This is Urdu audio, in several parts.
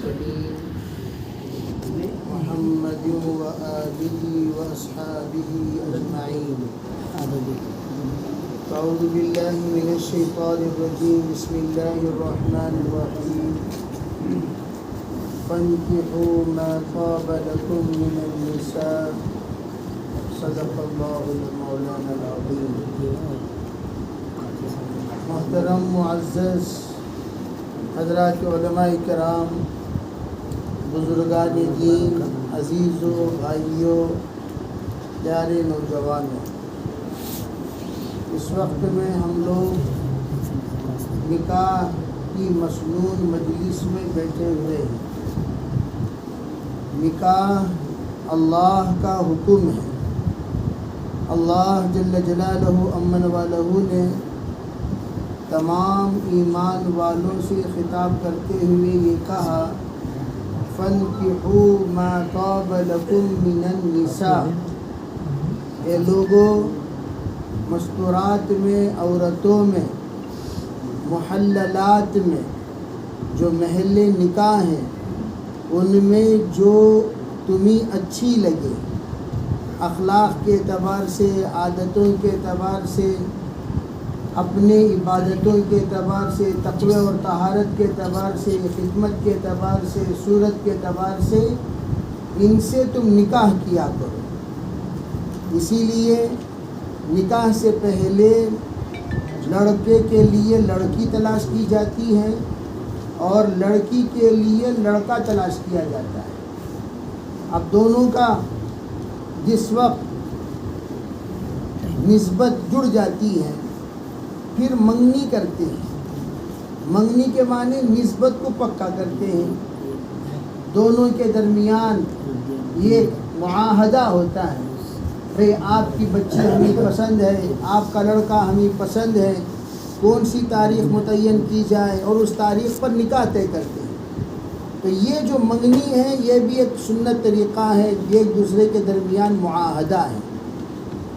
المرسلين محمد وآله وأصحابه أجمعين. أعوذ بالله من الشيطان الرجيم. بسم الله الرحمن الرحيم. فانكحوا ما طاب لكم من النساء. صدق الله مولانا العظيم. محترم معزز حضرات علماء کرام، بزرگان دین، عزیزوں، بھائیوں، پیارے نوجوانوں، اس وقت میں ہم لوگ نکاح کی مسنون مجلس میں بیٹھے ہوئے ہیں. نکاح اللہ کا حکم ہے. اللہ جل جلالہ امن والہ نے تمام ایمان والوں سے خطاب کرتے ہوئے یہ کہا، فَانْكِحُوا مَا طَابَ لَكُم مِّنَ النِّسَاءِ. اے لوگوں، مستورات میں، عورتوں میں، محللات میں جو محل نکاح ہیں ان میں جو تمہیں اچھی لگے، اخلاق کے اعتبار سے، عادتوں کے اعتبار سے، اپنے عبادتوں کے اعتبار سے، تقوی اور طہارت کے اعتبار سے، خدمت کے اعتبار سے، صورت کے اعتبار سے، ان سے تم نکاح کیا کرو. اسی لیے نکاح سے پہلے لڑکے کے لیے لڑکی تلاش کی جاتی ہے اور لڑکی کے لیے لڑکا تلاش کیا جاتا ہے. اب دونوں کا جس وقت نسبت جڑ جاتی ہے پھر منگنی کرتے ہیں. منگنی کے معنی نسبت کو پکا کرتے ہیں. دونوں کے درمیان یہ معاہدہ ہوتا ہے، بھئی آپ کی بچی ہمیں پسند ہے، آپ کا لڑکا ہمیں پسند ہے، کون سی تاریخ متعین کی جائے اور اس تاریخ پر نکاح طے کرتے ہیں. تو یہ جو منگنی ہے یہ بھی ایک سنت طریقہ ہے، یہ ایک دوسرے کے درمیان معاہدہ ہے.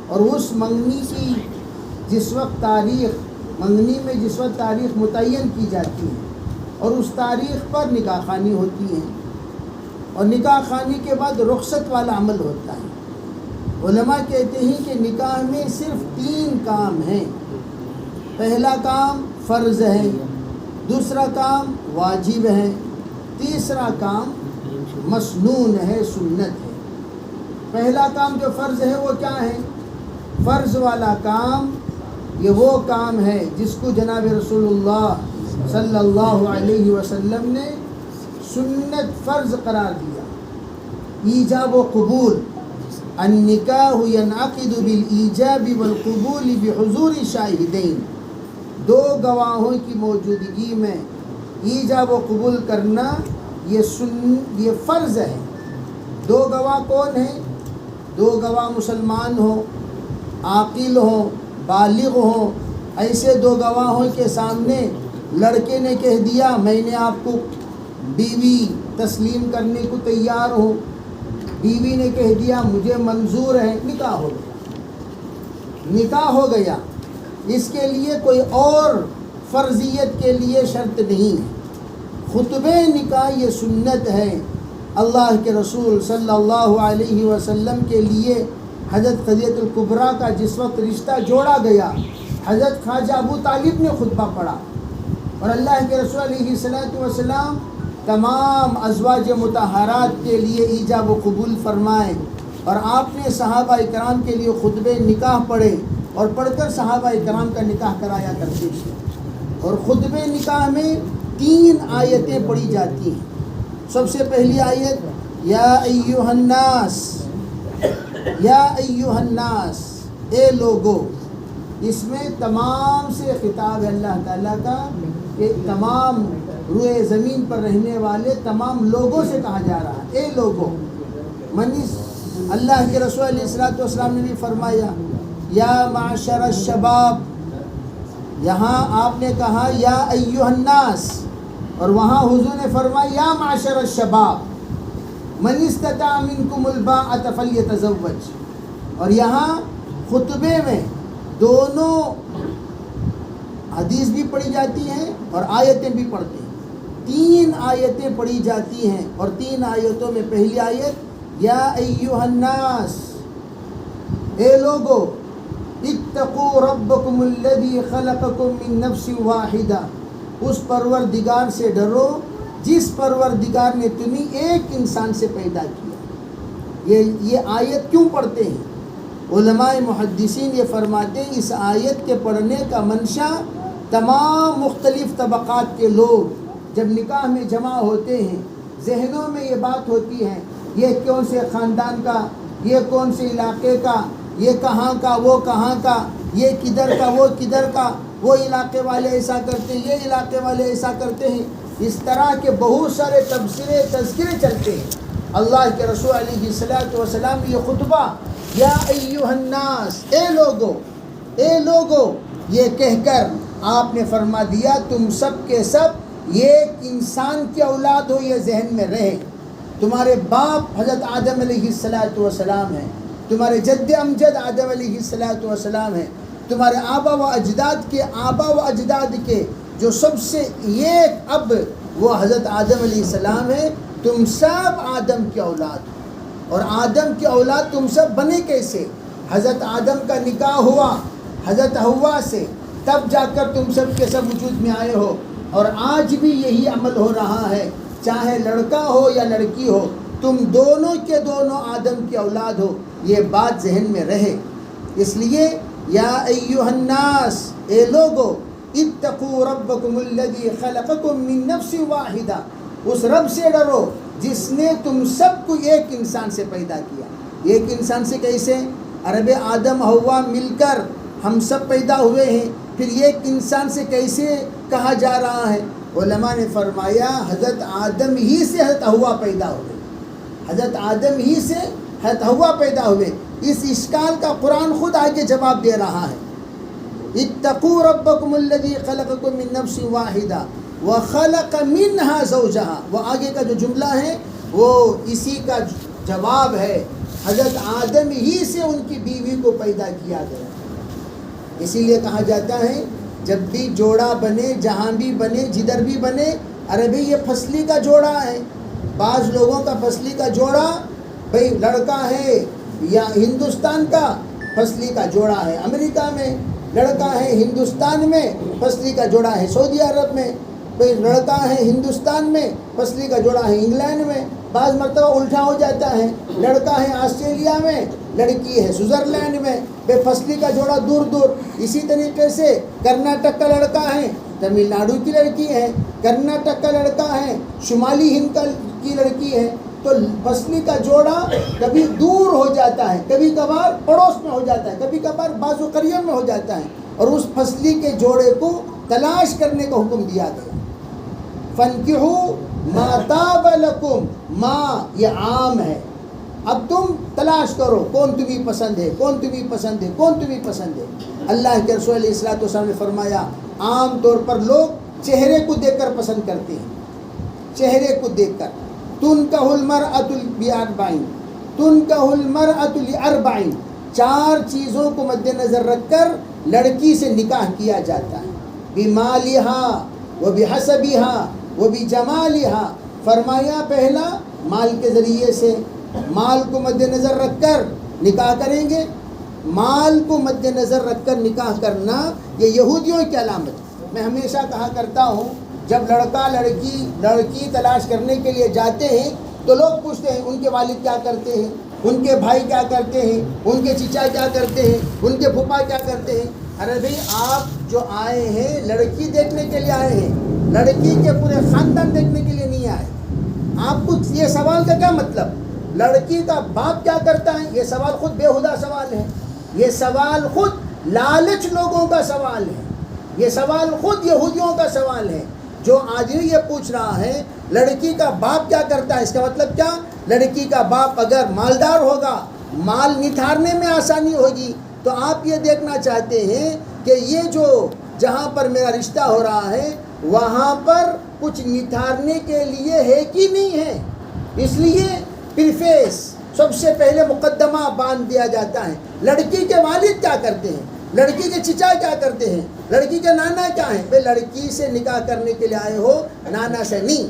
اور اس منگنی کی جس وقت تاریخ متعین کی جاتی ہے اور اس تاریخ پر نکاح خوانی ہوتی ہے، اور نکاح خوانی کے بعد رخصت والا عمل ہوتا ہے. علماء کہتے ہیں کہ نکاح میں صرف 3 کام ہیں. پہلا کام فرض ہے، دوسرا کام واجب ہے، تیسرا کام مسنون ہے، سنت ہے. پہلا کام جو فرض ہے وہ کیا ہے؟ فرض والا کام یہ وہ کام ہے جس کو جناب رسول اللہ صلی اللہ علیہ وسلم نے سنت فرض قرار دیا. ایجاب و قبول. النکاح ینعقد بالایجاب والقبول بحضور شاہدین. 2 گواہوں کی موجودگی میں ایجاب و قبول کرنا یہ فرض ہے. 2 گواہ کون ہیں؟ 2 گواہ مسلمان ہوں، عاقل ہوں، بالغ ہوں. ایسے 2 گواہوں کے سامنے لڑکے نے کہہ دیا میں نے آپ کو بیوی تسلیم کرنے کو تیار ہوں، بیوی نے کہہ دیا مجھے منظور ہے، نکاح ہو گیا. نکاح ہو گیا. اس کے لیے کوئی اور فرضیت کے لیے شرط نہیں ہے. خطبہ نکاح یہ سنت ہے. اللہ کے رسول صلی اللہ علیہ وسلم کے لیے حضرت خدیجہ الکبریٰ کا جس وقت رشتہ جوڑا گیا، حضرت خواجہ ابو طالب نے خطبہ پڑھا، اور اللہ کے رسول علیہ السلام تمام ازواج مطہرات کے لیے ایجاب و قبول فرمائے، اور آپ نے صحابہ کرام کے لیے خطبہ نکاح پڑھے اور پڑھ کر صحابہ کرام کا نکاح کرایا کرتے تھے. اور خطبہ نکاح میں 3 آیتیں پڑھی جاتی ہیں. سب سے پہلی آیت یا ایھا الناس، یا ایھا الناس، اے لوگو. اس میں تمام سے خطاب ہے اللہ تعالیٰ کا کہ تمام روئے زمین پر رہنے والے تمام لوگوں سے کہا جا رہا ہے اے لوگو. اللہ کے رسول علیہ السلام نے بھی فرمایا یا معشر الشباب. یہاں آپ نے کہا یا ایھا الناس، اور وہاں حضور نے فرمایا یا معشر الشباب من استطاع منکم الباءۃ فلیتزوج. اور یہاں خطبے میں دونوں حدیث بھی پڑھی جاتی ہیں اور آیتیں بھی پڑھتے ہیں. 3 3 آیتیں پڑھی جاتی ہیں، اور 3 آیتوں میں پہلی آیت یا ایھا الناس، اے لوگو، اتقوا ربکم الذی خلقکم من نفس واحدہ، اس پروردگار سے ڈرو جس پروردگار نے تمہیں ایک انسان سے پیدا کیا۔ یہ آیت کیوں پڑھتے ہیں؟ علماء محدثین یہ فرماتے ہیں اس آیت کے پڑھنے کا منشا تمام مختلف طبقات کے لوگ جب نکاح میں جمع ہوتے ہیں، ذہنوں میں یہ بات ہوتی ہے یہ کون سے خاندان کا، یہ کون سے علاقے کا، یہ کہاں کا، وہ کہاں کا، یہ کدھر کا، وہ کدھر کا، وہ علاقے والے ایسا کرتے ہیں، یہ علاقے والے ایسا کرتے ہیں، اس طرح کے بہت سارے تذکرے چلتے ہیں۔ اللہ کے رسول علیہ الصلوۃ والسلام یہ خطبہ یا ایھا الناس، اے لوگو یہ کہہ کر آپ نے فرما دیا تم سب کے سب ایک انسان کی اولاد ہو، یہ ذہن میں رہے۔ تمہارے باپ حضرت آدم علیہ الصلوۃ والسلام ہیں، تمہارے جد امجد آدم علیہ الصلوۃ والسلام ہیں، تمہارے آبا و اجداد کے جو سب سے ایک اب وہ حضرت آدم علیہ السلام ہے۔ تم سب آدم کی اولاد ہو، اور آدم کی اولاد تم سب بنے کیسے؟ حضرت آدم کا نکاح ہوا حضرت حوا سے، تب جا کر تم سب کے سب وجود میں آئے ہو، اور آج بھی یہی عمل ہو رہا ہے، چاہے لڑکا ہو یا لڑکی ہو، تم دونوں کے دونوں آدم کی اولاد ہو، یہ بات ذہن میں رہے۔ اس لیے یا ایھا الناس، اے لوگو، اتقوا ربکم الذی خلقکم من نفس واحدہ، اس رب سے ڈرو جس نے تم سب کو ایک انسان سے پیدا کیا۔ ایک انسان سے کیسے؟ عرب آدم حوا مل کر ہم سب پیدا ہوئے ہیں، پھر ایک انسان سے کیسے کہا جا رہا ہے؟ علماء نے فرمایا حضرت آدم ہی سے حضرت حوا پیدا ہوئے، حضرت آدم ہی سے حضرت حوا پیدا ہوئے۔ اس اشکال کا قرآن خود آگے جواب دے رہا ہے، اتقوا ربکم الذی خلقکم من نفس واحدہ وخلق منها زوجہا، وہ آگے کا جو جملہ ہے وہ اسی کا جواب ہے، حضرت آدم ہی سے ان کی بیوی کو پیدا کیا گیا۔ اسی لیے کہا جاتا ہے جب بھی جوڑا بنے، جہاں بھی بنے، جدھر بھی بنے، ارے بھئی یہ فصلی کا جوڑا ہے۔ بعض لوگوں کا فصلی کا جوڑا بھئی لڑکا ہے یا ہندوستان کا فصلی کا جوڑا ہے امریکہ میں، لڑکا ہے ہندوستان میں فصلی کا جوڑا ہے سعودی عرب میں، بھئی لڑکا ہے ہندوستان میں فصلی کا جوڑا ہے انگلینڈ میں، بعض مرتبہ الٹا ہو جاتا ہے، لڑکا ہے آسٹریلیا میں، لڑکی ہے سوئٹزرلینڈ میں، بے فصلی کا جوڑا دور دور۔ اسی طریقے سے کرناٹک کا لڑکا ہے تمل ناڈو کی لڑکی ہے، کرناٹک کا لڑکا ہے شمالی ہند کی لڑکی ہے، تو فصلی کا جوڑا کبھی دور ہو جاتا ہے، کبھی کبھار پڑوس میں ہو جاتا ہے، کبھی کبھار بازو قریب میں ہو جاتا ہے، اور اس فصلی کے جوڑے کو تلاش کرنے کا حکم دیا گیا۔ فَانْكِحُوا مَا طَابَ لَكُمْ، ماں یہ عام ہے، اب تم تلاش کرو کون تمہیں پسند ہے، کون تمہیں پسند ہے، کون تمہیں پسند ہے۔ اللہ کے رسول علیہ الصلوۃ والسلام نے فرمایا عام طور پر لوگ چہرے کو دیکھ کر پسند کرتے ہیں، چہرے کو دیکھ کر۔ تُنْكَحُ الْمَرْأَةُ بِأَرْبَعٍ، تُنْكَحُ الْمَرْأَةُ لِأَرْبَعٍ، 4 چیزوں کو مد نظر رکھ کر لڑکی سے نکاح کیا جاتا ہے، بِمَالِهَا وَبِحَسَبِهَا وَبِجَمَالِهَا۔ فرمایا پہلا مال کے ذریعے سے، مال کو مد نظر رکھ کر نکاح کریں گے۔ مال کو مد نظر رکھ کر نکاح کرنا یہ یہودیوں کی علامت ہے۔ میں ہمیشہ کہا کرتا ہوں جب لڑکا لڑکی تلاش کرنے کے لیے جاتے ہیں تو لوگ پوچھتے ہیں ان کے والد کیا کرتے ہیں، ان کے بھائی کیا کرتے ہیں، ان کے چچا کیا کرتے ہیں، ان کے پھوپھا کیا کرتے ہیں۔ ارے بھئی آپ جو آئے ہیں لڑکی دیکھنے کے لیے آئے ہیں، لڑکی کے پورے خاندان دیکھنے کے لیے نہیں آئے۔ آپ کو یہ سوال کا کیا مطلب؟ لڑکی کا باپ کیا کرتا ہے؟ یہ سوال خود بےہودہ سوال ہے، یہ سوال خود لالچ لوگوں کا سوال ہے، یہ سوال خود یہودیوں کا سوال ہے۔ جو آدمی یہ پوچھ رہا ہے لڑکی کا باپ کیا کرتا ہے، اس کا مطلب کیا؟ لڑکی کا باپ اگر مالدار ہوگا، مال نتھارنے میں آسانی ہوگی، تو آپ یہ دیکھنا چاہتے ہیں کہ یہ جو جہاں پر میرا رشتہ ہو رہا ہے وہاں پر کچھ نتھارنے کے لیے ہے کہ نہیں ہے۔ اس لیے پرفیس سب سے پہلے مقدمہ باندھ دیا جاتا ہے۔ لڑکی کے والد کیا کرتے ہیں، لڑکی کے چچا کیا کرتے ہیں، لڑکی کے نانا کیا ہیں؟ بھئی لڑکی سے نکاح کرنے کے لیے آئے ہو، نانا سے نہیں۔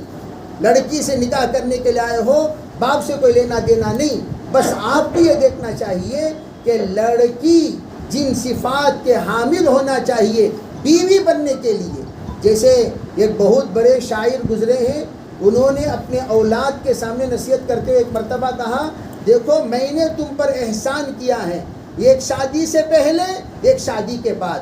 لڑکی سے نکاح کرنے کے لیے آئے ہو، باپ سے کوئی لینا دینا نہیں، بس آپ کو یہ دیکھنا چاہیے کہ لڑکی جن صفات کے حامل ہونا چاہیے بیوی بننے کے لیے. جیسے ایک بہت بڑے شاعر گزرے ہیں، انہوں نے اپنے اولاد کے سامنے نصیحت کرتے ہوئے ایک مرتبہ کہا، دیکھو میں نے تم پر احسان کیا ہے، ایک شادی سے پہلے ایک شادی کے بعد.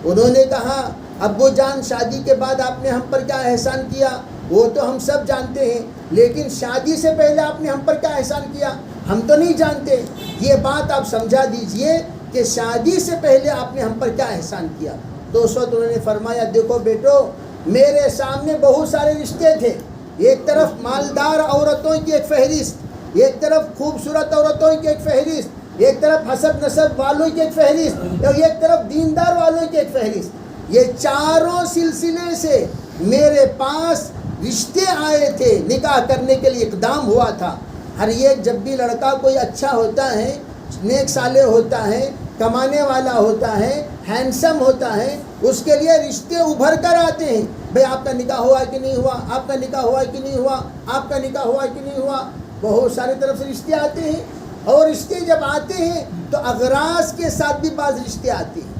انہوں نے کہا، ابو جان شادی کے بعد آپ نے ہم پر کیا احسان کیا وہ تو ہم سب جانتے ہیں، لیکن شادی سے پہلے آپ نے ہم پر کیا احسان کیا ہم تو نہیں جانتے. یہ بات آپ سمجھا دیجئے کہ شادی سے پہلے آپ نے ہم پر کیا احسان کیا. تو اس وقت انہوں نے فرمایا، دیکھو بیٹو، میرے سامنے بہت سارے رشتے تھے، ایک طرف مالدار عورتوں کی ایک فہرست، ایک طرف خوبصورت عورتوں کی ایک فہرست، ایک طرف حسب نسب والوں کی ایک فہرست، اور ایک طرف دیندار والوں کی ایک فہرست. یہ چاروں سلسلے سے میرے پاس رشتے آئے تھے، نکاح کرنے کے لیے اقدام ہوا تھا. ہر ایک جب بھی لڑکا کوئی اچھا ہوتا ہے، نیک صالح ہوتا ہے، کمانے والا ہوتا ہے، ہینڈسم ہوتا ہے، اس کے لیے رشتے ابھر کر آتے ہیں. بھئی آپ کا نکاح ہوا کہ نہیں ہوا، آپ کا نکاح ہوا کہ نہیں ہوا، آپ کا نکاح ہوا کہ نہیں ہوا. بہت سارے طرف سے رشتے آتے ہیں، اور رشتے جب آتے ہیں تو اغراض کے ساتھ بھی بعض رشتے آتے ہیں.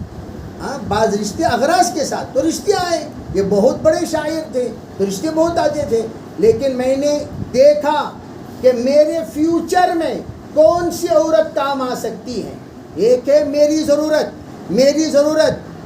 بعض رشتے اغراض کے ساتھ تو رشتے آئے. یہ بہت بڑے شاعر تھے تو رشتے بہت آتے تھے، لیکن میں نے دیکھا کہ میرے فیوچر میں کون سی عورت کام آ سکتی ہے. ایک ہے میری ضرورت،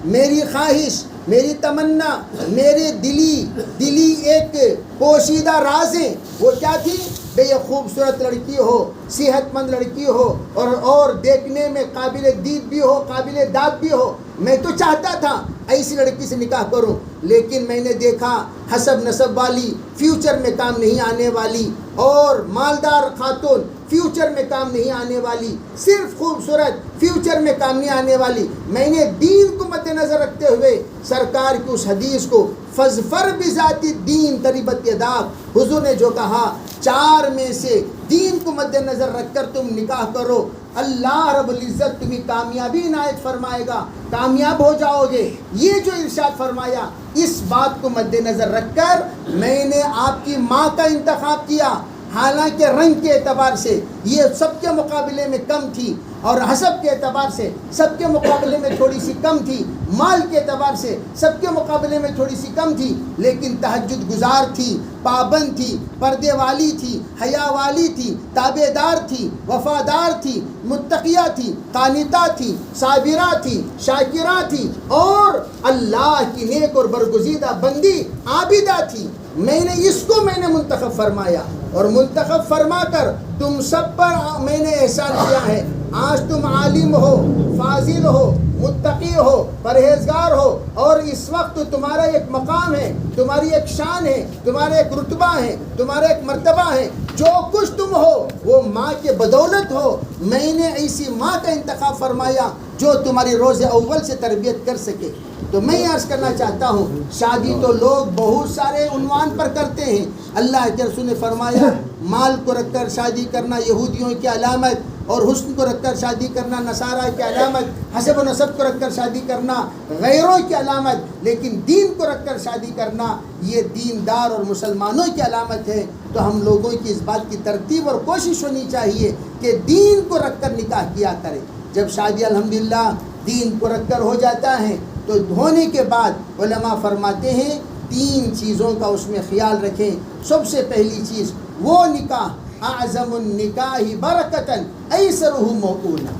میری خواہش، میری تمنا، میرے دلی ایک پوشیدہ رازیں. وہ کیا تھی؟ بے یہ خوبصورت لڑکی ہو، صحت مند لڑکی ہو، اور دیکھنے میں قابل دید بھی ہو، قابل داد بھی ہو. میں تو چاہتا تھا ایسی لڑکی سے نکاح کروں، لیکن میں نے دیکھا حسب نسب والی، فیوچر میں کام نہیں آنے والی، اور مالدار خاتون فیوچر میں کام نہیں آنے والی، صرف خوبصورت فیوچر میں کام نہیں آنے والی. میں نے دین کو مد نظر رکھتے ہوئے سرکار کی اس حدیث کو فَاظْفَرْ بِذَاتِ الدِّينِ تَرِبَتْ يَدَاكَ، حضور نے جو کہا چار میں سے دین کو مد نظر رکھ کر تم نکاح کرو، اللہ رب العزت تمہیں کامیابی عنایت فرمائے گا، کامیاب ہو جاؤ گے. یہ جو ارشاد فرمایا، اس بات کو مد نظر رکھ کر میں نے آپ کی ماں کا انتخاب کیا. حالانکہ رنگ کے اعتبار سے یہ سب کے مقابلے میں کم تھی، اور حسب کے اعتبار سے سب کے مقابلے میں تھوڑی سی کم تھی، مال کے اعتبار سے سب کے مقابلے میں تھوڑی سی کم تھی، لیکن تہجد گزار تھی، پابند تھی، پردے والی تھی، حیا والی تھی، تابع دار تھی، وفادار تھی، متقیہ تھی، قانتہ تھی، صابرہ تھی، شاکرہ تھی، اور اللہ کی نیک اور برگزیدہ بندی عابدہ تھی. میں نے منتخب فرمایا، اور منتخب فرما کر تم سب پر میں نے احسان کیا ہے. آج تم عالم ہو، فاضل ہو، متقی ہو، پرہیزگار ہو، اور اس وقت تمہارا ایک مقام ہے، تمہاری ایک شان ہے، تمہارا ایک رتبہ ہے، تمہارا ایک مرتبہ ہے. جو کچھ تم ہو وہ ماں کے بدولت ہو. میں نے ایسی ماں کا انتخاب فرمایا جو تمہاری روز اول سے تربیت کر سکے. تو میں عرض کرنا چاہتا ہوں، شادی تو لوگ بہت سارے عنوان پر کرتے ہیں. اللہ کے رسول نے فرمایا، مال کو رکھ کر شادی کرنا یہودیوں کی علامت، اور حسن کو رکھ کر شادی کرنا نصارہ کی علامت، حسب و نسب کو رکھ کر شادی کرنا غیروں کی علامت، لیکن دین کو رکھ کر شادی کرنا یہ دیندار اور مسلمانوں کی علامت ہے. تو ہم لوگوں کی اس بات کی ترتیب اور کوشش ہونی چاہیے کہ دین کو رکھ کر نکاح کیا کریں. جب شادی الحمدللہ دین کو رکھ کر ہو جاتا ہے تو ہونے کے بعد علماء فرماتے ہیں 3 چیزوں کا اس میں خیال رکھیں. سب سے پہلی چیز وہ نکاح، اعظم النکاح برکتاً ایسرہ موعونہ،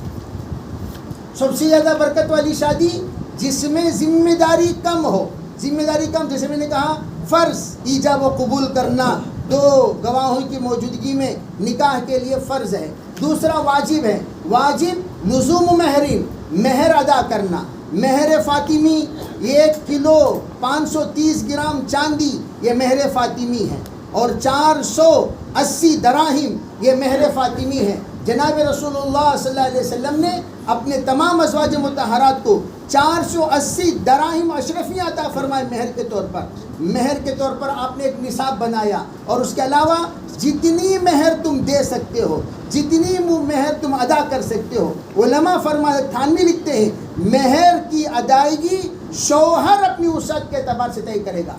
سب سے زیادہ برکت والی شادی جس میں ذمہ داری کم ہو. ذمہ داری کم، جیسے میں نے کہا فرض ایجاب و قبول کرنا 2 گواہوں کی موجودگی میں نکاح کے لیے فرض ہے. دوسرا واجب ہے، واجب لزوم مہرین، مہر ادا کرنا. مہر فاطمی 1 کلو 530 گرام چاندی یہ مہر فاطمی ہے، اور 480 دراہم یہ مہر فاطمی ہے. جناب رسول اللہ صلی اللہ علیہ وسلم نے اپنے تمام ازواج مطہرات کو 480 دراہم اشرفیہ عطا فرمائے مہر کے طور پر. مہر کے طور پر آپ نے ایک نصاب بنایا، اور اس کے علاوہ جتنی مہر تم دے سکتے ہو، جتنی مہر تم ادا کر سکتے ہو. علماء تھانوی لکھتے ہیں مہر کی ادائیگی شوہر اپنی وسعت کے اعتبار سے طے کرے گا،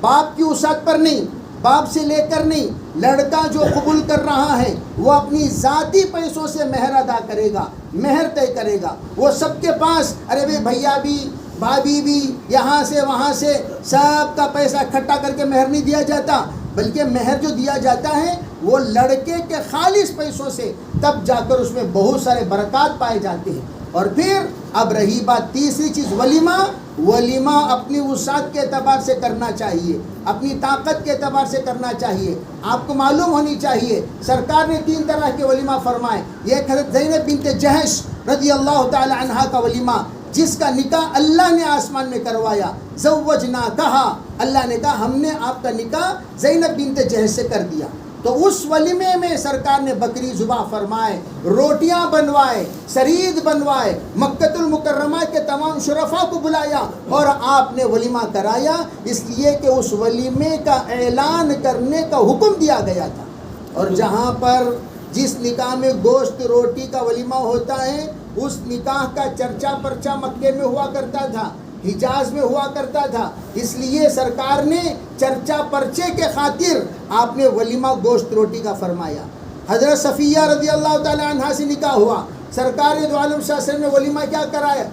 باپ کی وسعت پر نہیں. باپ سے لے کر نہیں، لڑکا جو قبول کر رہا ہے وہ اپنی ذاتی پیسوں سے مہر ادا کرے گا، مہر طے کرے گا۔ وہ سب کے پاس ارے بھائی بھیا بھی بھابھی بھی یہاں سے وہاں سے سب کا پیسہ اکٹھا کر کے مہر نہیں دیا جاتا، بلکہ مہر جو دیا جاتا ہے وہ لڑکے کے خالص پیسوں سے، تب جا کر اس میں بہت سارے برکات پائے جاتے ہیں۔ اور پھر اب رہی بات تیسری چیز، ولیمہ۔ ولیمہ اپنی وسعت کے اعتبار سے کرنا چاہیے، اپنی طاقت کے اعتبار سے کرنا چاہیے۔ آپ کو معلوم ہونی چاہیے سرکار نے 3 طرح کے ولیمہ فرمائے۔ یہ حضرت زینب بنت جہش رضی اللہ تعالی عنہا کا ولیمہ، جس کا نکاح اللہ نے آسمان میں کروایا، زوجنا کہا، اللہ نے کہا ہم نے آپ کا نکاح زینب بنت جہش سے کر دیا۔ تو اس ولیمے میں سرکار نے بکری ذبح فرمائے، روٹیاں بنوائے، سرید بنوائے، مکۃ المکرمہ کے تمام شرفاء کو بلایا اور آپ نے ولیمہ کرایا، اس لیے کہ اس ولیمے کا اعلان کرنے کا حکم دیا گیا تھا۔ اور جہاں پر جس نکاح میں گوشت روٹی کا ولیمہ ہوتا ہے، اس نکاح کا چرچا پرچا مکے میں ہوا کرتا تھا، حجاز میں ہوا کرتا تھا، اس لیے سرکار نے چرچا پرچے کے خاطر آپ نے ولیمہ گوشت روٹی کا فرمایا۔ حضرت صفیہ رضی اللہ تعالی عنہا سے نکاح ہوا، سرکار دو عالم صلی اللہ علیہ وسلم نے ولیمہ کیا کرایا؟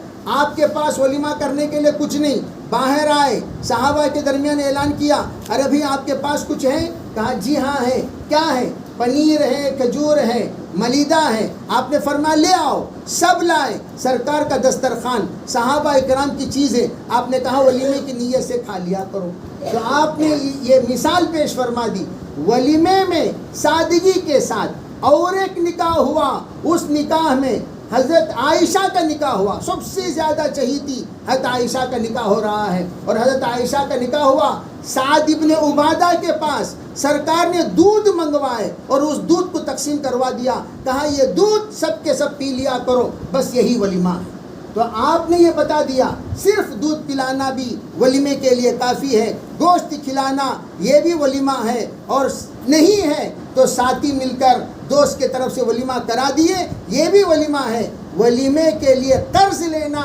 آپ کے پاس ولیمہ کرنے کے لیے کچھ نہیں، باہر آئے، صحابہ کے درمیان اعلان کیا، ارے بھائی آپ کے پاس کچھ ہے؟ کہا جی ہاں ہے۔ کیا ہے؟ پنیر ہے، کھجور ہے، ملیدہ ہے۔ آپ نے فرمایا لے آؤ، سب لائے، سرکار کا دسترخوان، صحابہ اکرام کی چیزیں، آپ نے کہا ولیمے کی نیت سے کھا لیا کرو۔ تو آپ نے یہ مثال پیش فرما دی۔ ولیمے میں سادگی کے ساتھ اور ایک نکاح ہوا، اس نکاح میں حضرت عائشہ کا نکاح ہوا، سب سے زیادہ چہیتی حضرت عائشہ کا نکاح ہو رہا ہے، اور حضرت عائشہ کا نکاح ہوا سعد ابن عبادہ کے پاس۔ سرکار نے دودھ منگوائے اور اس دودھ کو تقسیم کروا دیا، کہا یہ دودھ سب کے سب پی لیا کرو، بس یہی ولیمہ ہے۔ تو آپ نے یہ بتا دیا صرف دودھ پلانا بھی ولیمے کے لیے کافی ہے، گوشت کھلانا یہ بھی ولیمہ ہے، اور نہیں ہے تو ساتھی مل کر دوست کے طرف سے ولیمہ کرا دیے، یہ بھی ولیمہ ہے۔ ولیمے کے لیے قرض لینا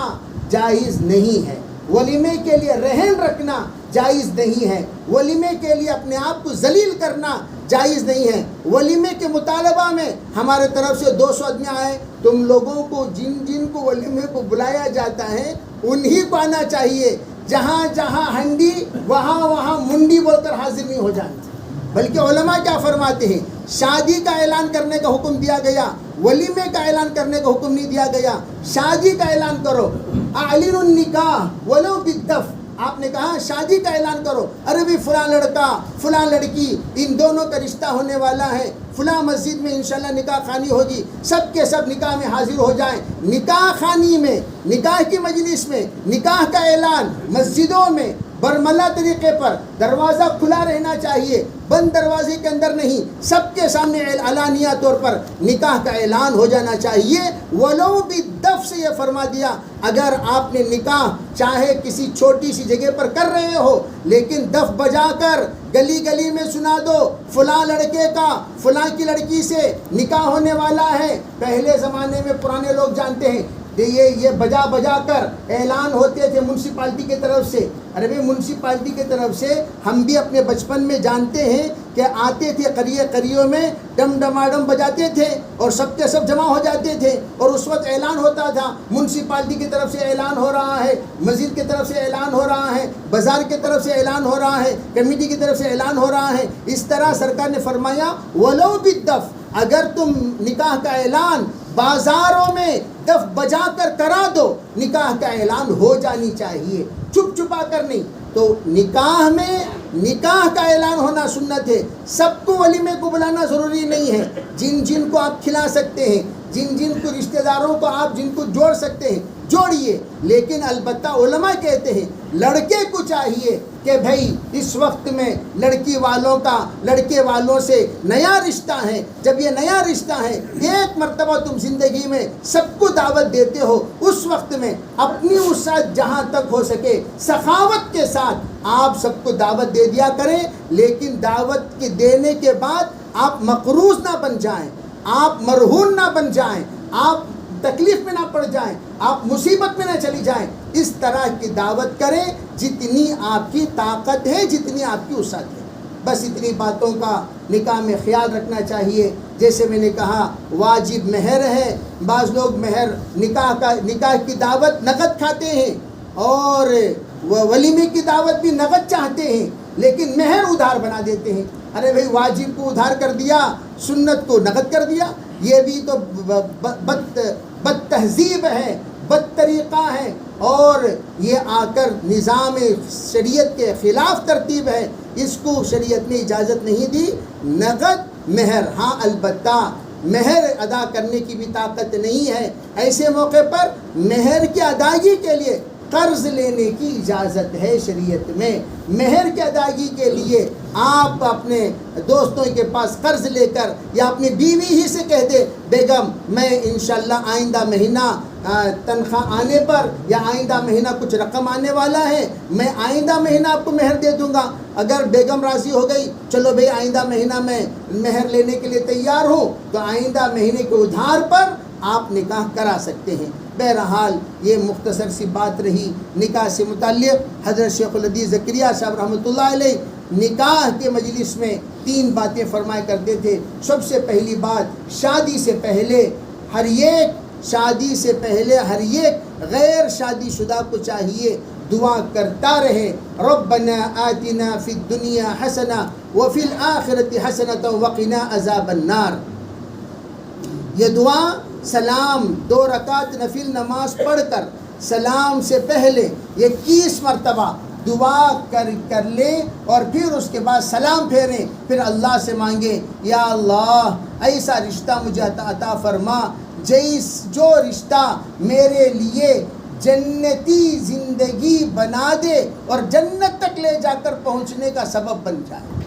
جائز نہیں ہے، ولیمے کے لیے رہن رکھنا جائز نہیں ہے، ولیمے کے لیے اپنے آپ کو ذلیل کرنا جائز نہیں ہے۔ ولیمے کے مطالبہ میں ہمارے طرف سے 200 آدمی آئے، تم لوگوں کو جن جن کو ولیمے کو بلایا جاتا ہے انہی کو آنا چاہیے، جہاں جہاں ہنڈی وہاں وہاں منڈی بول کر حاضر نہیں ہو جانا۔ بلکہ علماء کیا فرماتے ہیں، شادی کا اعلان کرنے کا حکم دیا گیا، ولیمے کا اعلان کرنے کا حکم نہیں دیا گیا۔ شادی کا اعلان کرو، اعلنوا النکاح ولو بالدف، آپ نے کہا شادی کا اعلان کرو، ارے بھی فلاں لڑکا فلاں لڑکی ان دونوں کا رشتہ ہونے والا ہے، فلاں مسجد میں انشاءاللہ نکاح خوانی ہوگی، سب کے سب نکاح میں حاضر ہو جائیں۔ نکاح خوانی میں، نکاح کی مجلس میں نکاح کا اعلان مسجدوں میں برملا طریقے پر دروازہ کھلا رہنا چاہیے، بند دروازے کے اندر نہیں، سب کے سامنے علانیہ طور پر نکاح کا اعلان ہو جانا چاہیے۔ ولو بالدف سے یہ فرما دیا، اگر آپ نے نکاح چاہے کسی چھوٹی سی جگہ پر کر رہے ہو، لیکن دف بجا کر گلی گلی میں سنا دو فلاں لڑکے کا فلاں کی لڑکی سے نکاح ہونے والا ہے۔ پہلے زمانے میں پرانے لوگ جانتے ہیں کہ یہ بجا بجا کر اعلان ہوتے تھے منسپالٹی کی طرف سے۔ ارے بھائی منسپالٹی کی طرف سے ہم بھی اپنے بچپن میں جانتے ہیں کہ آتے تھے قریے قریوں میں، ڈم ڈماڈم بجاتے تھے اور سب کے سب جمع ہو جاتے تھے، اور اس وقت اعلان ہوتا تھا منسپالٹی کی طرف سے اعلان ہو رہا ہے، مسجد کی طرف سے اعلان ہو رہا ہے، بازار کی طرف سے اعلان ہو رہا ہے، کمیٹی کی طرف سے اعلان ہو رہا ہے۔ اس طرح سرکار نے فرمایا ولو بالدف، اگر تم نکاح کا اعلان بازاروں میں دف بجا کر کرا دو، نکاح کا اعلان ہو جانی چاہیے، چھپ چھپا کر نہیں۔ تو نکاح میں نکاح کا اعلان ہونا سنت ہے، سب کو ولیمے کو بلانا ضروری نہیں ہے۔ جن جن کو آپ کھلا سکتے ہیں، جن جن کو رشتہ داروں کو آپ جن کو جوڑ سکتے ہیں جوڑیے، لیکن البتہ علماء کہتے ہیں لڑکے کو چاہیے کہ بھائی اس وقت میں لڑکی والوں کا لڑکے والوں سے نیا رشتہ ہے، جب یہ نیا رشتہ ہے، ایک مرتبہ تم زندگی میں سب کو دعوت دیتے ہو، اس وقت میں اپنی وسعت جہاں تک ہو سکے سخاوت کے ساتھ آپ سب کو دعوت دے دیا کریں، لیکن دعوت کے دینے کے بعد آپ مقروض نہ بن جائیں، آپ مرہون نہ بن جائیں، آپ تکلیف میں نہ پڑ جائیں، آپ مصیبت میں نہ چلی جائیں۔ اس طرح کی دعوت کریں جتنی آپ کی طاقت ہے، جتنی آپ کی وسعت ہے۔ بس اتنی باتوں کا نکاح میں خیال رکھنا چاہیے. جیسے میں نے کہا واجب مہر ہے. بعض لوگ مہر نکاح کی دعوت نقد کھاتے ہیں اور ولیمے کی دعوت بھی نقد چاہتے ہیں لیکن مہر ادھار بنا دیتے ہیں. ارے بھائی واجب کو ادھار کر دیا, سنت کو نقد کر دیا, یہ بھی تو بد تہذیب ہے, بد طریقہ ہے اور یہ آ کر نظام شریعت کے خلاف ترتیب ہے. اس کو شریعت نے اجازت نہیں دی. نقد مہر, ہاں البتہ مہر ادا کرنے کی بھی طاقت نہیں ہے, ایسے موقع پر مہر کی ادائیگی کے لیے قرض لینے کی اجازت ہے شریعت میں. مہر کی ادائیگی کے لیے آپ اپنے دوستوں کے پاس قرض لے کر یا اپنی بیوی ہی سے کہہ دے بیگم میں انشاءاللہ آئندہ مہینہ تنخواہ آنے پر یا آئندہ مہینہ کچھ رقم آنے والا ہے, میں آئندہ مہینہ آپ کو مہر دے دوں گا. اگر بیگم راضی ہو گئی چلو بھئی آئندہ مہینہ میں مہر لینے کے لیے تیار ہوں, تو آئندہ مہینے کے ادھار پر آپ نکاح کرا سکتے ہیں. بہرحال یہ مختصر سی بات رہی نکاح سے متعلق. حضرت شیخ الحدیث زکریا صاحب رحمۃ اللہ علیہ نکاح کے مجلس میں 3 باتیں فرمایا کرتے تھے. سب سے پہلی بات, شادی سے پہلے ہر ایک غیر شادی شدہ کو چاہیے دعا کرتا رہے, ربنا آتنا فی الدنیا حسنہ وفی الآخرۃ حسنۃ وقنا عذاب النار. یہ دعا سلام 2 رکعت نفل نماز پڑھ کر سلام سے پہلے 21 مرتبہ دعا کر لیں اور پھر اس کے بعد سلام پھیریں, پھر اللہ سے مانگیں یا اللہ ایسا رشتہ مجھے عطا فرما جو رشتہ میرے لیے جنتی زندگی بنا دے اور جنت تک لے جا کر پہنچنے کا سبب بن جائے.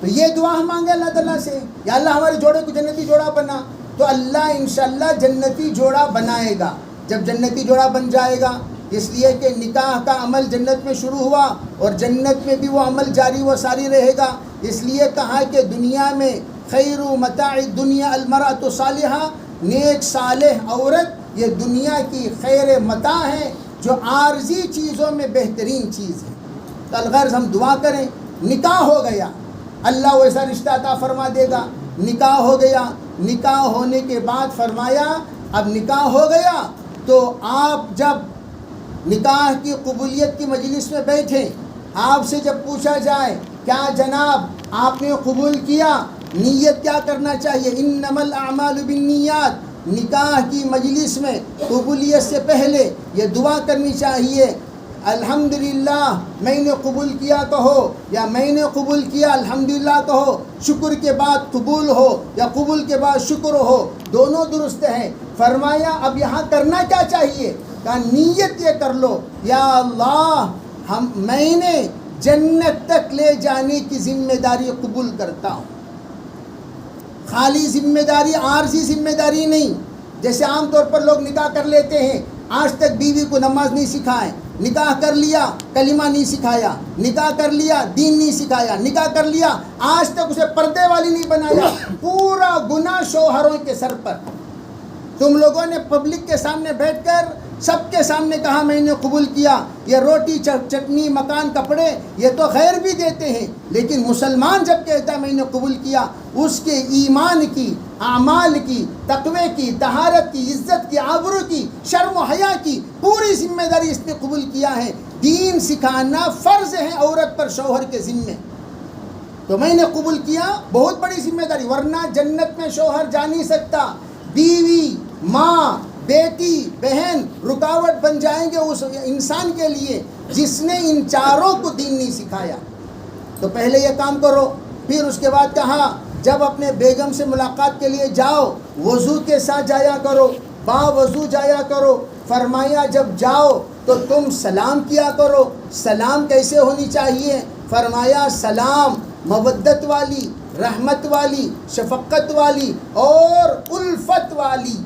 تو یہ دعا ہم مانگے اللہ تعالیٰ سے, یا اللہ ہمارے جوڑے کو جنتی جوڑا بنا, تو اللہ انشاءاللہ جنتی جوڑا بنائے گا. جب جنتی جوڑا بن جائے گا, اس لیے کہ نکاح کا عمل جنت میں شروع ہوا اور جنت میں بھی وہ عمل جاری و ساری رہے گا. اس لیے کہا کہ دنیا میں خیر متاع الدنیا المرأۃ الصالحہ, نیک صالح عورت یہ دنیا کی خیر متاع ہے جو عارضی چیزوں میں بہترین چیز ہے. تو الغرض ہم دعا کریں. نکاح ہو گیا, اللہ ویسا رشتہ عطا فرما دے گا. نکاح ہو گیا, نکاح ہونے کے بعد فرمایا اب نکاح ہو گیا تو آپ جب نکاح کی قبولیت کی مجلس میں بیٹھیں, آپ سے جب پوچھا جائے کیا جناب آپ نے قبول کیا, نیت کیا کرنا چاہیے, انما الاعمال بالنیات. نکاح کی مجلس میں قبولیت سے پہلے یہ دعا کرنی چاہیے, الحمدللہ میں نے قبول کیا کہو یا میں نے قبول کیا الحمدللہ کہو. شکر کے بعد قبول ہو یا قبول کے بعد شکر ہو, دونوں درست ہیں. فرمایا اب یہاں کرنا کیا چاہیے, کہا نیت یہ کر لو یا اللہ میں نے جنت تک لے جانے کی ذمہ داری قبول کرتا ہوں. خالی ذمہ داری, عارضی ذمہ داری نہیں. جیسے عام طور پر لوگ نکاح کر لیتے ہیں, آج تک بیوی کو نماز نہیں سکھائے, نکاح کر لیا کلمہ نہیں سکھایا, نکاح کر لیا دین نہیں سکھایا, نکاح کر لیا آج تک اسے پردے والی نہیں بنایا. پورا گناہ شوہروں کے سر پر. تم لوگوں نے پبلک کے سامنے بیٹھ کر سب کے سامنے کہا میں نے قبول کیا. یہ روٹی چٹنی مکان کپڑے یہ تو غیر بھی دیتے ہیں, لیکن مسلمان جب کہتا ہے میں نے قبول کیا, اس کے ایمان کی, اعمال کی, تقوی کی, طہارت کی, عزت کی, آبرو کی, شرم و حیا کی پوری ذمہ داری اس نے قبول کیا ہے. دین سکھانا فرض ہے عورت پر شوہر کے ذمے. تو میں نے قبول کیا, بہت بڑی ذمہ داری, ورنہ جنت میں شوہر جا نہیں سکتا. بیوی, ماں, بیٹی, بہن رکاوٹ بن جائیں گے اس انسان کے لیے جس نے ان چاروں کو دین نہیں سکھایا. تو پہلے یہ کام کرو. پھر اس کے بعد کہا جب اپنے بیگم سے ملاقات کے لیے جاؤ وضو کے ساتھ جایا کرو, با وضو جایا کرو. فرمایا جب جاؤ تو تم سلام کیا کرو. سلام کیسے ہونی چاہیے, فرمایا سلام مودت والی, رحمت والی, شفقت والی اور الفت والی.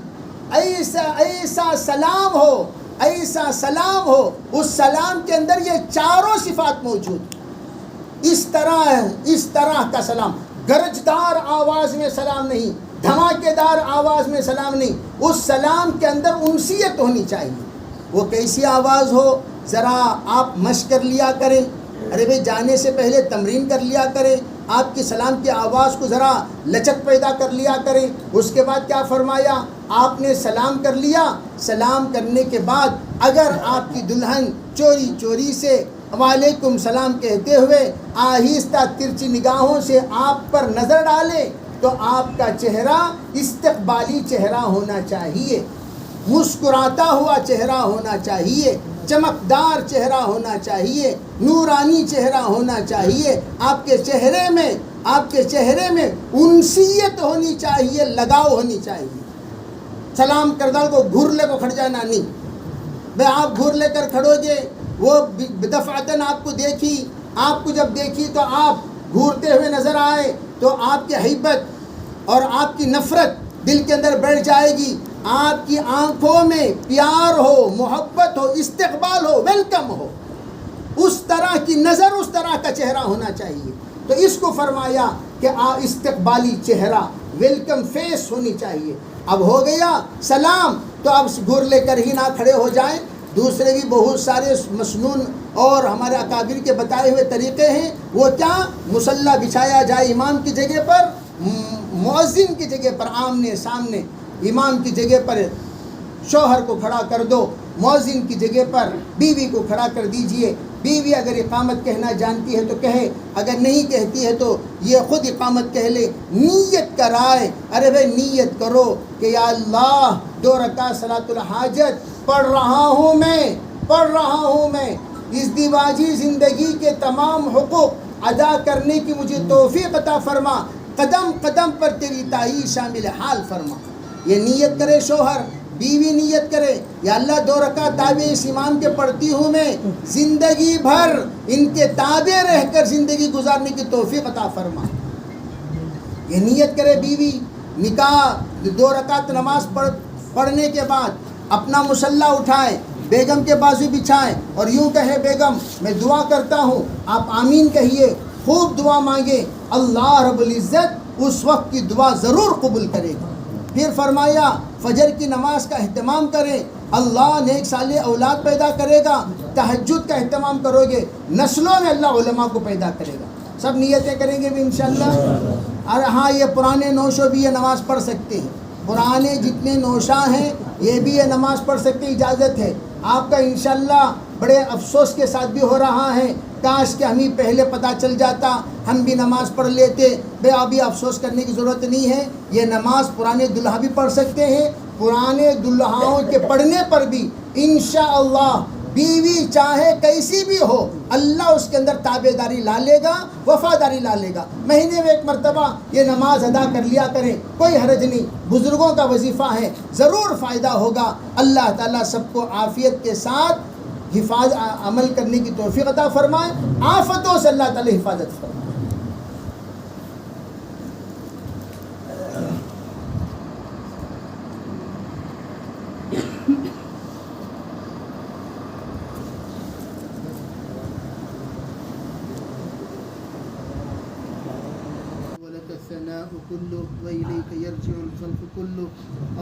ایسا سلام ہو, ایسا سلام ہو, اس سلام کے اندر یہ چاروں صفات موجود. اس طرح کا سلام, گرجدار آواز میں سلام نہیں, دھماکے دار آواز میں سلام نہیں. اس سلام کے اندر انسیت ہونی چاہیے. وہ کیسی آواز ہو ذرا آپ مشق کر لیا کریں. ارے بھائی جانے سے پہلے تمرین کر لیا کریں، آپ کی سلام کی آواز کو ذرا لچک پیدا کر لیا کریں۔ اس کے بعد کیا فرمایا؟ آپ نے سلام کر لیا، سلام کرنے کے بعد اگر آپ کی دلہن چوری چوری سے وعلیکم السلام کہتے ہوئے آہستہ ترچھی نگاہوں سے آپ پر نظر ڈالے تو آپ کا چہرہ استقبالی چہرہ ہونا چاہیے، مسکراتا ہوا چہرہ ہونا چاہیے، چمکدار چہرہ ہونا چاہیے، نورانی چہرہ ہونا چاہیے۔ آپ کے چہرے میں انسیت ہونی چاہیے، لگاؤ ہونی چاہیے۔ سلام کردہ کو گھر لے کو کھڑ جانا نہیں، بھئی آپ گھر لے کر کھڑو گے، وہ بدفعتاً آپ کو دیکھی، آپ کو جب دیکھی تو آپ گھورتے ہوئے نظر آئے تو آپ کی ہیبت اور آپ کی نفرت دل کے اندر بیٹھ جائے گی۔ آپ کی آنکھوں میں پیار ہو، محبت ہو، استقبال ہو، ویلکم ہو، اس طرح کی نظر، اس طرح کا چہرہ ہونا چاہیے۔ تو اس کو فرمایا کہ استقبالی چہرہ، ویلکم فیس ہونی چاہیے۔ اب ہو گیا سلام، تو اب گھر لے کر ہی نہ کھڑے ہو جائیں، دوسرے بھی بہت سارے مسنون اور ہمارے اکابر کے بتائے ہوئے طریقے ہیں۔ وہ کیا؟ مصلی بچھایا جائے امام کی جگہ پر، مؤذن کی جگہ پر، آمنے سامنے امام کی جگہ پر شوہر کو کھڑا کر دو، مؤذن کی جگہ پر بیوی کو کھڑا کر دیجئے۔ بیوی اگر اقامت کہنا جانتی ہے تو کہے، اگر نہیں کہتی ہے تو یہ خود اقامت کہہ لے۔ نیت کرائے، ارے بھائی نیت کرو کہ یا اللہ 2 رکعت صلاۃ الحاجت پڑھ رہا ہوں میں، اس دیواجی زندگی کے تمام حقوق ادا کرنے کی مجھے توفیق عطا فرما، قدم قدم پر تیری تائید شامل حال فرما۔ یہ نیت کرے شوہر، بیوی نیت کرے، یا اللہ 2 رکعت تابع اس امام کے پڑھتی ہوں میں، زندگی بھر ان کے تابع رہ کر زندگی گزارنے کی توفیق عطا فرما۔ یہ نیت کرے بیوی، نکاح 2 رکعت نماز پڑھنے کے بعد اپنا مصلی اٹھائے، بیگم کے بازو بچھائیں اور یوں کہے، بیگم میں دعا کرتا ہوں، آپ آمین کہیے، خوب دعا مانگے، اللہ رب العزت اس وقت کی دعا ضرور قبول کرے گا۔ پھر فرمایا فجر کی نماز کا اہتمام کریں، اللہ نیک صالح اولاد پیدا کرے گا۔ تہجد کا اہتمام کرو گے، نسلوں میں اللہ علماء کو پیدا کرے گا۔ سب نیتیں کریں گے بھی انشاءاللہ۔ اور ہاں یہ پرانے نوشوں بھی یہ نماز پڑھ سکتے ہیں، پرانے جتنے نوشاں ہیں یہ بھی یہ نماز پڑھ سکتے، اجازت ہے آپ کا انشاءاللہ۔ بڑے افسوس کے ساتھ بھی ہو رہا ہے، کاش کہ ہمیں پہلے پتہ چل جاتا، ہم بھی نماز پڑھ لیتے۔ بھئی ابھی افسوس کرنے کی ضرورت نہیں ہے، یہ نماز پرانے دلہا بھی پڑھ سکتے ہیں۔ پرانے دلہاؤں کے پڑھنے پر بھی انشاءاللہ بیوی چاہے کیسی بھی ہو، اللہ اس کے اندر تابعداری لا لے گا، وفاداری لا لے گا۔ مہینے میں 1 مرتبہ یہ نماز ادا کر لیا کریں، کوئی حرج نہیں، بزرگوں کا وظیفہ ہے، ضرور فائدہ ہوگا۔ اللہ تعالیٰ سب کو عافیت کے ساتھ عمل کرنے کی توفیق عطا فرمائے، آفتوں سے اللہ تعالیٰ حفاظت فرمائے۔ كله وإليك يرجع الخلق كله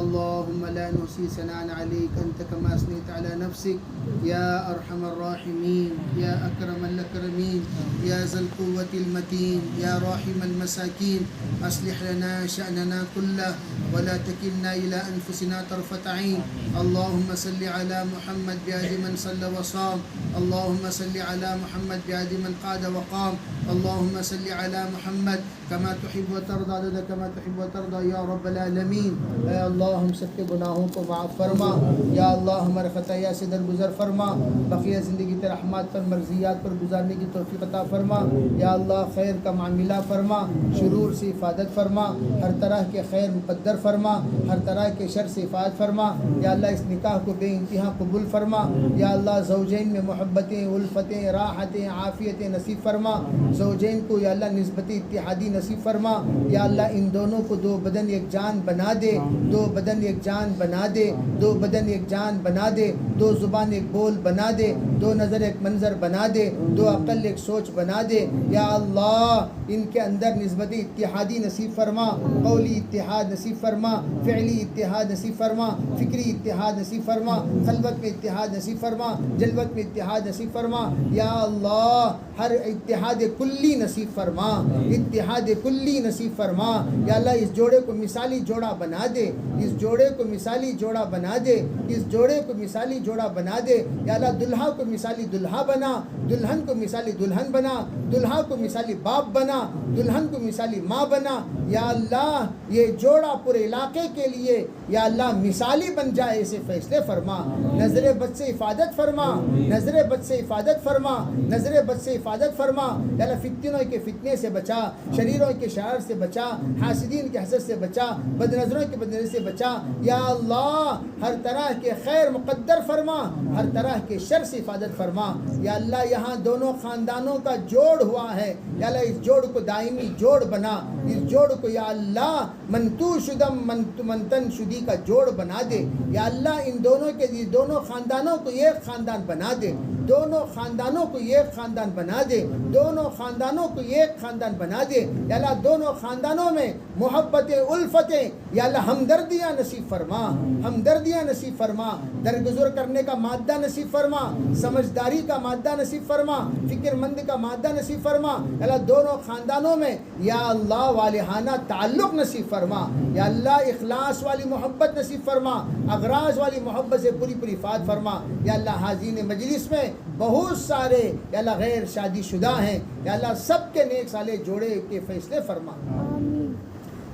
اللهم لا نحصي ثناء عليك أنت كما أثنيت على نفسك يا أرحم الراحمين يا أكرم الأكرمين يا ذا القوة المتين يا راحم المساكين أصلح لنا شأننا كله ولا تكلنا إلى أنفسنا طرفة عين اللهم صل على محمد بعد من صلى وصام اللهم صل على محمد بعد من قاد وقام اللهم صل على محمد كما تحب وترضى عدد كما تحب وترضى یا رب العالمین۔ اے اللہ ہم سب کے گناہوں کو معاف فرما، یا اللہ ہمارے خطایا سے درگزر فرما، بقیہ زندگی تیرے رحمات پر مرضیات پر گزارنے کی توفیق عطا فرما، یا اللہ خیر کا معاملہ فرما، شرور سے حفاظت فرما، ہر طرح کے خیر مقدر فرما، ہر طرح کے شر سے حفاظت فرما، یا اللہ اس نکاح کو بے انتہا قبول فرما، یا اللہ زوجین میں محبتیں، الفتیں، راحتیں، عافیتیں نصیب فرما، زوجین کو یا اللہ نسبت اتحادی نصیب فرما، یا اللہ ان دونوں کو 2 بدن ایک جان بنا دے، 2 بدن ایک جان بنا دے، 2 بدن ایک جان بنا دے، 2 زبان ایک بول بنا دے، 2 نظر ایک منظر بنا دے، 2 عقل ایک سوچ بنا دے، یا اللہ ان کے اندر نسبت اتحادی نصیب فرما، قولی اتحاد نصیب فرما، فعلی اتحاد نصیب فرما، فکری اتحاد نصیب فرما، خلوت میں اتحاد نصیب فرما، جلوت میں اتحاد نصیب فرما، یا اللہ ہر اتحاد کلی نصیب فرما، اتحاد کلی نصیب فرما یا اللہ اس جوڑے کو مثالی جوڑا بنا دے، اس جوڑے کو مثالی جوڑا بنا دے، اس جوڑے کو مثالی جوڑا بنا دے یا اللہ دلہا کو مثالی دلہا بنا، دلہن کو مثالی دلہن بنا، دلہا کو مثالی باپ بنا، دلہن کو مثالی ماں بنا یا اللہ یہ جوڑا پورے علاقے کے لیے یا اللہ مثالی بن جائے، اسے فیصلے فرما، نظر بد سے حفاظت فرما، نظر بد سے حفاظت فرما، نظر بد سے حفاظت فرما یا اللہ فتنوں کے فتنے سے بچا، شریروں کے شرار سے بچا، حاسدین کے حسد سے بچا، بد نظروں کے بد نظری سے بچا یا اللہ ہر طرح کے خیر مقدر فرما، ہر طرح کے شر سے حفاظت فرما یا اللہ یہاں دونوں خاندانوں کا جوڑ ہوا ہے یا اللہ اس جوڑ کو دائمی جوڑ بنا، اس جوڑ کو یا اللہ منتو شدم منتن شدی کا جوڑ بنا دے یا اللہ ان دونوں کے دونوں خاندانوں کو ایک خاندان بنا دے، دونوں خاندانوں کو ایک خاندان بنا دے، دونوں خاندانوں کو ایک خاندان بنا دے یا اللہ دونوں خاندانوں میں محبت الفتیں یا اللہ ہمدردیاں نصیب فرما، ہمدردیاں نصیب فرما، درگزر کرنے کا مادہ نصیب فرما، سمجھداری کا مادہ نصیب فرما، فکر مند کا مادہ نصیب فرما یا اللہ دونوں خاندانوں میں یا اللہ والہانہ تعلق نصیب فرما یا اللہ اخلاص والی محبت نصیب فرما، اغراض والی محبت سے پوری پوری فات فرما یا اللہ حاضرین مجلس میں بہت سارے یا اللہ غیر شادی شدہ ہیں یا اللہ سب کے نیک سالے جوڑے کے فیصلے فرما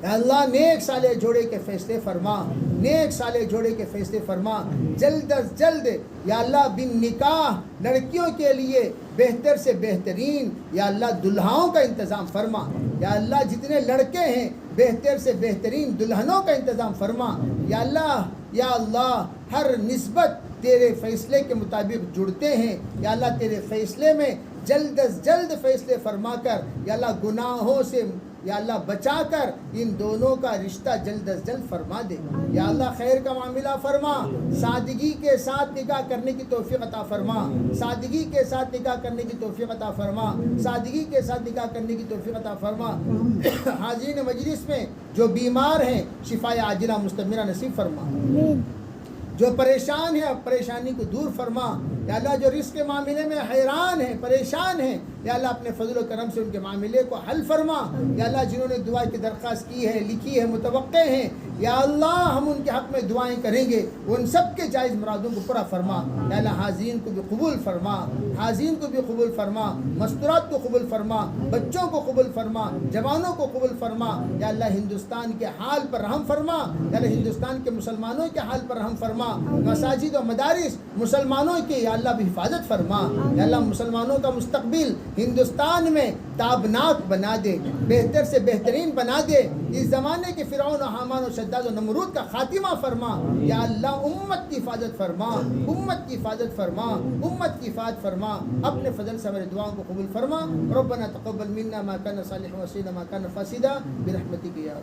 یا اللہ نیک سالے جوڑے کے فیصلے فرما، نیک سالے جوڑے کے فیصلے فرما، جلد از جلد یا اللہ بن نکاح لڑکیوں کے لیے بہتر سے بہترین یا اللہ دلہاؤں کا انتظام فرما یا اللہ جتنے لڑکے ہیں بہتر سے بہترین دلہنوں کا انتظام فرما یا اللہ ہر نسبت تیرے فیصلے کے مطابق جڑتے ہیں یا اللہ تیرے فیصلے میں جلد از جلد فیصلے فرما کر یا اللہ گناہوں سے یا اللہ بچا کر ان دونوں کا رشتہ جلد از جلد فرما دے یا اللہ خیر کا معاملہ فرما، سادگی کے ساتھ نکاح کرنے کی توفیق عطا فرما، سادگی کے ساتھ نکاح کرنے کی توفیق عطا فرما، سادگی کے ساتھ نکاح کرنے کی توفیق عطا فرما حاضرین مجلس میں جو بیمار ہیں شفائے عاجلہ مستمرہ نصیب فرما، جو پریشان ہیں پریشانی کو دور فرما یا اللہ جو رزق کے معاملے میں حیران ہیں پریشان ہیں یا اللہ اپنے فضل و کرم سے ان کے معاملے کو حل فرما یا اللہ جنہوں نے دعا کی درخواست کی ہے لکھی ہے متوقع ہیں یا اللہ ہم ان کے حق میں دعائیں کریں گے، ان سب کے جائز مرادوں کو پورا فرما یا اللہ حاضرین کو بھی قبول فرما، حاضرین کو بھی قبول فرما، مستورات کو قبول فرما، بچوں کو قبول فرما، جوانوں کو قبول فرما یا اللہ ہندوستان کے حال پر رحم فرما یا اللہ ہندوستان کے مسلمانوں کے حال پر رحم فرما، مساجد و مدارس مسلمانوں کی یا اللہ بھی حفاظت فرما یا اللہ مسلمانوں کا مستقبل ہندوستان میں تابناک بنا دے، بہتر سے بہترین بنا دے، اس زمانے کے فرعون و حامان و شداد و نمرود کا خاتمہ فرما یا اللہ امت کی حفاظت فرما، امت کی حفاظت فرما، امت کی حفاظت فرما، اپنے فضل سے ہماری دعاؤں کو قبول فرما، ربنا تقبل منا ما كان صالحا وسينا ما كان فاسدا برحمتك یا